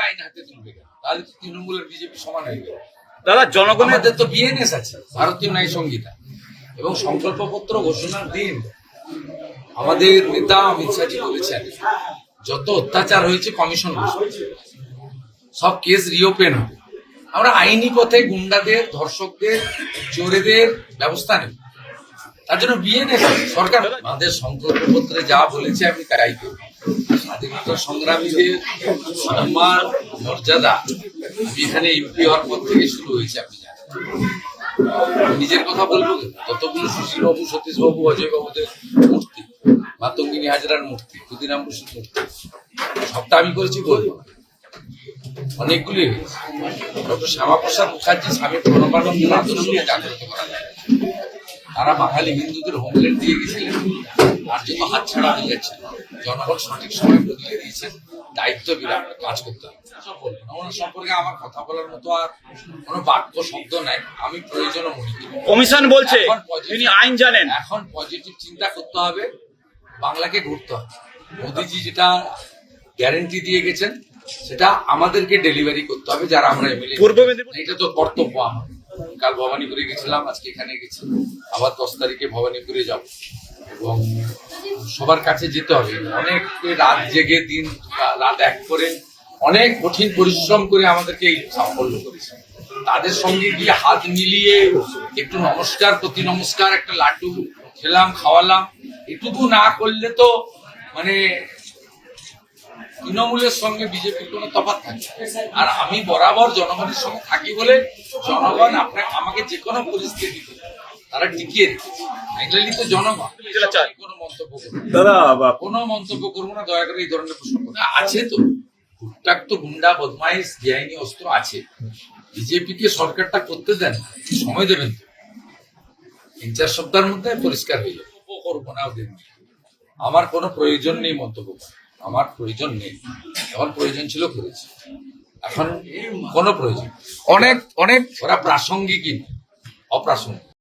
আইন হাতে তুলবে কেন? তাহলে তো তৃণমূলের বিজেপি সমান হয়ে গেল। দাদা জনগণের আমাদের তো বিএনএস আছে, ভারতীয় ন্যায় সংহিতা, এবং সংকল্পপত্র ঘোষণার দিন আমাদের নেতা অমিত শাহজি বলেছেন যত অত্যাচার হয়েছে কমিশন ঘোষণা, সব কেস রিওপেন হবে। আমরা আইনি পথে গুন্ডাদের, ধর্ষকদের, চোরেদের ব্যবস্থা নেব। তার জন্য বিএনএস সরকার আমাদের সংকল্পপত্রে যা বলেছে আমি তাই করব। স্বাধীনতা সংগ্রামীদের সম্মান, মর্যাদা আমি এখানে এমপি হওয়ার পর থেকে শুরু হয়েছে, আপনি জানেন। নিজের কথা বলবো, যতগুলো সুশীল বাবু, সতীশ বাবু, অজয় বাবুদের মূর্তি, মাতঙ্গিনী হাজরার মূর্তি, ক্ষুদিরাম বসুর মূর্তি, সবটা আমি করেছি বলবো না। অনেকগুলি ডক্টর শ্যামাপ্রসাদ মুখার্জি, স্বামী প্রণবানন্দের আদর্শকে জাগ্রত করা যায়। তারা বাঙালি হিন্দুদের হোমল্যান্ড দিয়ে গেছিলেন, আর যত হাত ছাড়া হয়ে যাচ্ছে, জনগণ সঠিক সময় বদলে দিয়েছেন। দায়িত্ব বিরাট, কাজ করতে হবে। ওনার সম্পর্কে আমার কথা বলার মতো আর কোনো বাক্য শব্দ নাই। আমি প্রয়োজনও মনে করি। কমিশন বলছে তিনি আইন জানেন। এখন পজিটিভ চিন্তা করতে হবে, বাংলাকে ঘুরতে হবে। মোদিজি যেটা গ্যারেন্টি দিয়ে গেছেন সেটা আমাদেরকে ডেলিভারি করতে হবে, যারা আমরা এমএলএ। পূর্ব মেদিনীপুর এটা তো কর্তব্য আমার। কাল ভবানীপুরে গেছিলাম, আজকে এখানে গেছি, আবার 10 তারিখে ভবানীপুরে যাব, এবং সবার কাছে যেতে হবে। অনেক রাত জেগে, দিন রাত এক করে, অনেক কঠিন পরিশ্রম করে আমাদেরকে এই সাফল্য করেছে। তাদের সঙ্গে গিয়ে হাত মিলিয়ে একটু নমস্কার, প্রতি নমস্কার, একটা লাড্ডু খেলাম, খাওয়ালাম, এটুকু না করলে তো মানে তৃণমূলের সঙ্গে বিজেপির কোনো তফাৎ থাকে। আর আমি বরাবর জনগণের সঙ্গে থাকি বলে জনগণ আমাকে যে কোনো পরিস্থিতিতে তারা টিকিয়ে রেখেছে। ফাইনালি তো জনগণ। কোনো মন্তব্য করবো দাদা কোনো মন্তব্য করবো না, দয়া করে এই ধরনের প্রশ্ন করবো না। আছে তো টুকটাক তো গুন্ডা, বদমাইশ, বেআইনি অস্ত্র আছে। বিজেপিকে সরকারটা করতে দেন, সময় দেবেন তো, 3-4 সপ্তাহের মধ্যে পরিষ্কার হয়ে যাবে। করবো না ওদের, আমার কোনো প্রয়োজন নেই মন্তব্য করার। আমার প্রয়োজন নেই, যখন প্রয়োজন ছিল করেছি, এখন কোনো প্রয়োজন। অনেক অনেক ওরা প্রাসঙ্গিকই, অপ্রাসঙ্গিক।